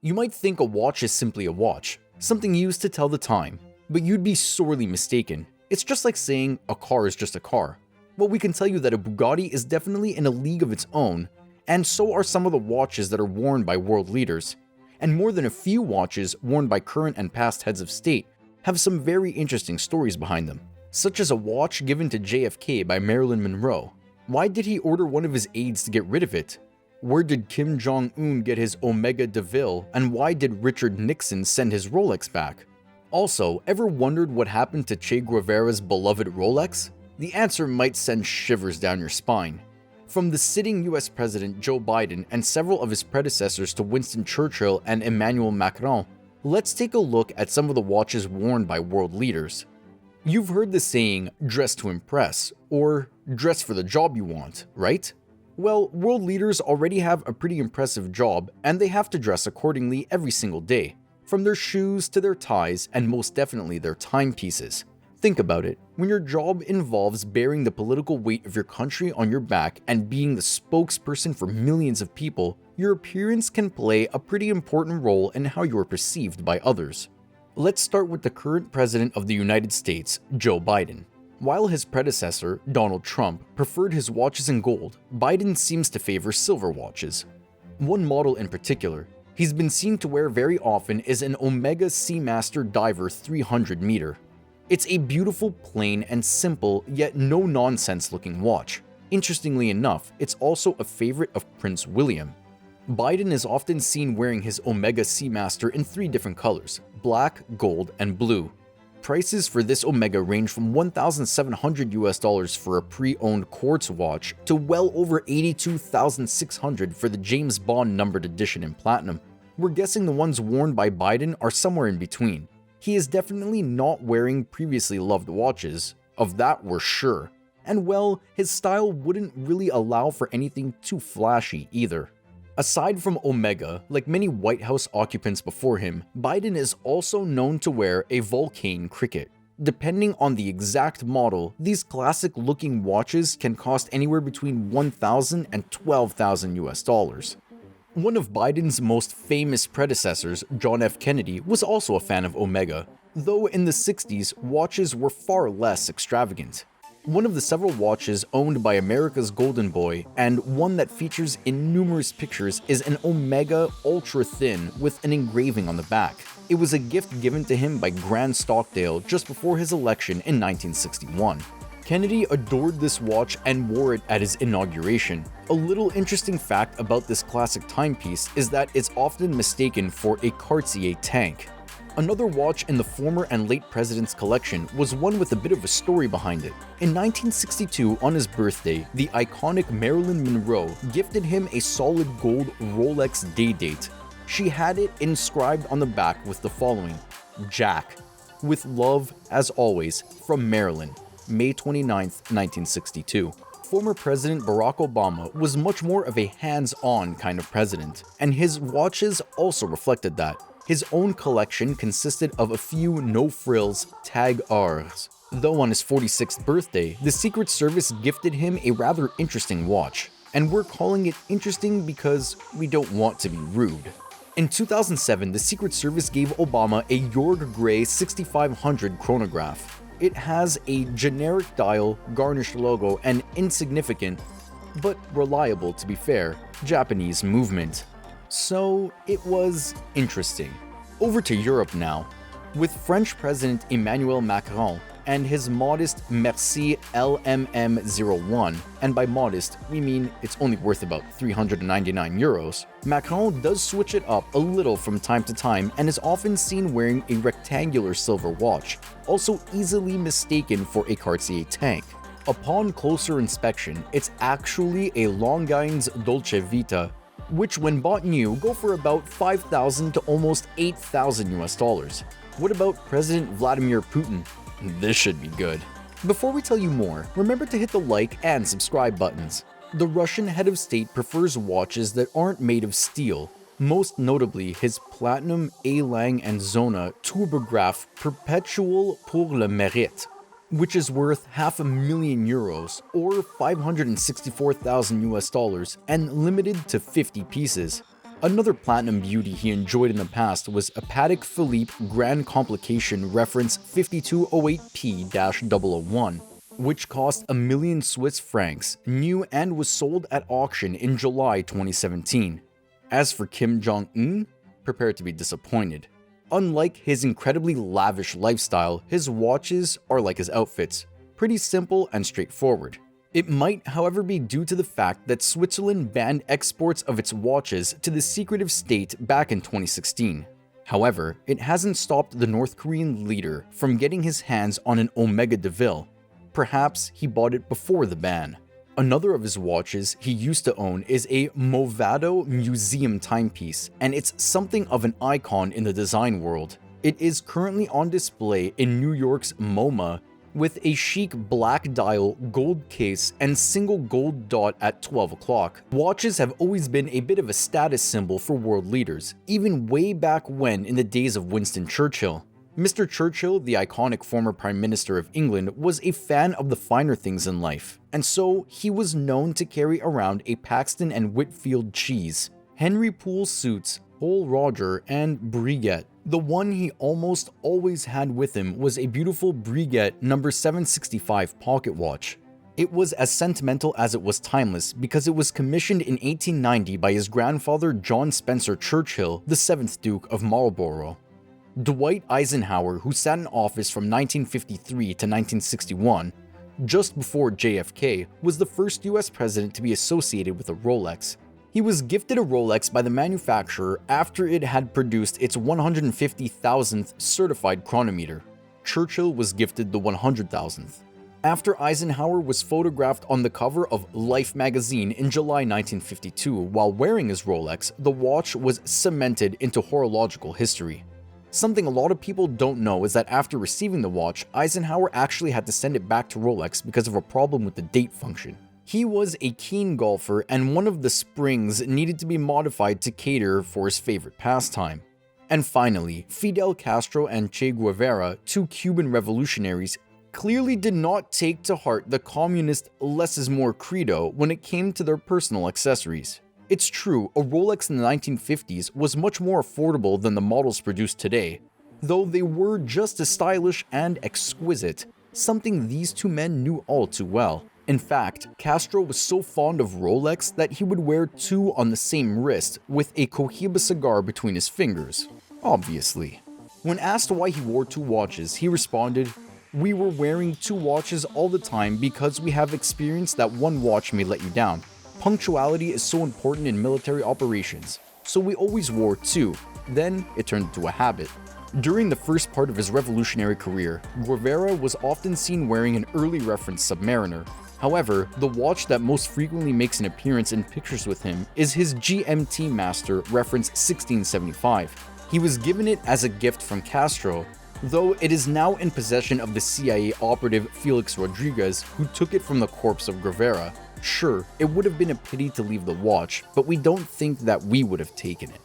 You might think a watch is simply a watch, something used to tell the time, but you'd be sorely mistaken. It's just like saying a car is just a car. Well, we can tell you that a Bugatti is definitely in a league of its own, and so are some of the watches that are worn by world leaders. And more than a few watches worn by current and past heads of state have some very interesting stories behind them, such as a watch given to JFK by Marilyn Monroe. Why did he order one of his aides to get rid of it? Where did Kim Jong-un get his Omega DeVille, and why did Richard Nixon send his Rolex back? Also, ever wondered what happened to Che Guevara's beloved Rolex? The answer might send shivers down your spine. From the sitting US President Joe Biden and several of his predecessors to Winston Churchill and Emmanuel Macron, let's take a look at some of the watches worn by world leaders. You've heard the saying, dress to impress, or dress for the job you want, right? Well, world leaders already have a pretty impressive job, and they have to dress accordingly every single day, from their shoes to their ties, and most definitely their timepieces. Think about it. When your job involves bearing the political weight of your country on your back and being the spokesperson for millions of people, your appearance can play a pretty important role in how you are perceived by others. Let's start with the current president of the United States, Joe Biden. While his predecessor, Donald Trump, preferred his watches in gold, Biden seems to favor silver watches. One model in particular he's been seen to wear very often is an Omega Seamaster Diver 300 meter. It's a beautiful, plain, and simple, yet no-nonsense looking watch. Interestingly enough, it's also a favorite of Prince William. Biden is often seen wearing his Omega Seamaster in 3 different colors: black, gold, and blue. Prices for this Omega range from $1,700 for a pre-owned quartz watch to well over $82,600 for the James Bond numbered edition in platinum. We're guessing the ones worn by Biden are somewhere in between. He is definitely not wearing previously loved watches, of that we're sure. And well, his style wouldn't really allow for anything too flashy either. Aside from Omega, like many White House occupants before him, Biden is also known to wear a Vulcain cricket. Depending on the exact model, these classic-looking watches can cost anywhere between $1,000 and $12,000. One of Biden's most famous predecessors, John F. Kennedy, was also a fan of Omega, though in the 60s, watches were far less extravagant. One of the several watches owned by America's Golden Boy, and one that features in numerous pictures, is an Omega Ultra Thin with an engraving on the back. It was a gift given to him by Grant Stockdale just before his election in 1961. Kennedy adored this watch and wore it at his inauguration. A little interesting fact about this classic timepiece is that it's often mistaken for a Cartier tank. Another watch in the former and late president's collection was one with a bit of a story behind it. In 1962, on his birthday, the iconic Marilyn Monroe gifted him a solid gold Rolex day date. She had it inscribed on the back with the following: Jack, with love, as always, from Marilyn, May 29, 1962. Former President Barack Obama was much more of a hands-on kind of president, and his watches also reflected that. His own collection consisted of a few no-frills Tag Heurs. Though on his 46th birthday, the Secret Service gifted him a rather interesting watch, and we're calling it interesting because we don't want to be rude. In 2007, the Secret Service gave Obama a Jorg Gray 6500 chronograph. It has a generic dial, garnished logo, and insignificant, but reliable to be fair, Japanese movement. So it was interesting. Over to Europe now. With French President Emmanuel Macron and his modest Merci LMM01, and by modest, we mean it's only worth about 399 euros, Macron does switch it up a little from time to time and is often seen wearing a rectangular silver watch, also easily mistaken for a Cartier tank. Upon closer inspection, it's actually a Longines Dolce Vita, which when bought new go for about $5,000 to almost $8,000. What about President Vladimir Putin? This should be good. Before we tell you more, remember to hit the like and subscribe buttons. The Russian head of state prefers watches that aren't made of steel, most notably his platinum A. Lang & Zona Turbograph Perpetual pour le Mérite, which is worth €500,000 or $564,000 and limited to 50 pieces. Another platinum beauty he enjoyed in the past was a Patek Philippe Grand Complication reference 5208P-001, which cost a million Swiss francs, new and was sold at auction in July 2017. As for Kim Jong-un, prepare to be disappointed. Unlike his incredibly lavish lifestyle, his watches are like his outfits, pretty simple and straightforward. It might, however, be due to the fact that Switzerland banned exports of its watches to the secretive state back in 2016. However, it hasn't stopped the North Korean leader from getting his hands on an Omega DeVille. Perhaps he bought it before the ban. Another of his watches he used to own is a Movado museum timepiece, and it's something of an icon in the design world. It is currently on display in New York's MoMA, with a chic black dial, gold case, and single gold dot at 12 o'clock. Watches have always been a bit of a status symbol for world leaders, even way back when in the days of Winston Churchill. Mr. Churchill, the iconic former Prime Minister of England, was a fan of the finer things in life, and so he was known to carry around a Paxton and Whitfield cheese, Henry Poole suits, Pole Roger, and Breguet. The one he almost always had with him was a beautiful Breguet No. 765 pocket watch. It was as sentimental as it was timeless because it was commissioned in 1890 by his grandfather John Spencer Churchill, the 7th Duke of Marlborough. Dwight Eisenhower, who sat in office from 1953 to 1961, just before JFK, was the first US president to be associated with a Rolex. He was gifted a Rolex by the manufacturer after it had produced its 150,000th certified chronometer. Churchill was gifted the 100,000th. After Eisenhower was photographed on the cover of Life magazine in July 1952 while wearing his Rolex, the watch was cemented into horological history. Something a lot of people don't know is that after receiving the watch, Eisenhower actually had to send it back to Rolex because of a problem with the date function. He was a keen golfer, and one of the springs needed to be modified to cater for his favorite pastime. And finally, Fidel Castro and Che Guevara, two Cuban revolutionaries, clearly did not take to heart the communist less is more credo when it came to their personal accessories. It's true, a Rolex in the 1950s was much more affordable than the models produced today, though they were just as stylish and exquisite, something these two men knew all too well. In fact, Castro was so fond of Rolex that he would wear two on the same wrist with a Cohiba cigar between his fingers, obviously. When asked why he wore two watches, he responded, "We were wearing two watches all the time because we have experienced that one watch may let you down. Punctuality is so important in military operations, so we always wore two. Then it turned into a habit." During the first part of his revolutionary career, Guevara was often seen wearing an early reference Submariner. However, the watch that most frequently makes an appearance in pictures with him is his GMT Master reference 1675. He was given it as a gift from Castro, though it is now in possession of the CIA operative Felix Rodriguez, who took it from the corpse of Guevara. Sure, it would have been a pity to leave the watch, but we don't think that we would have taken it.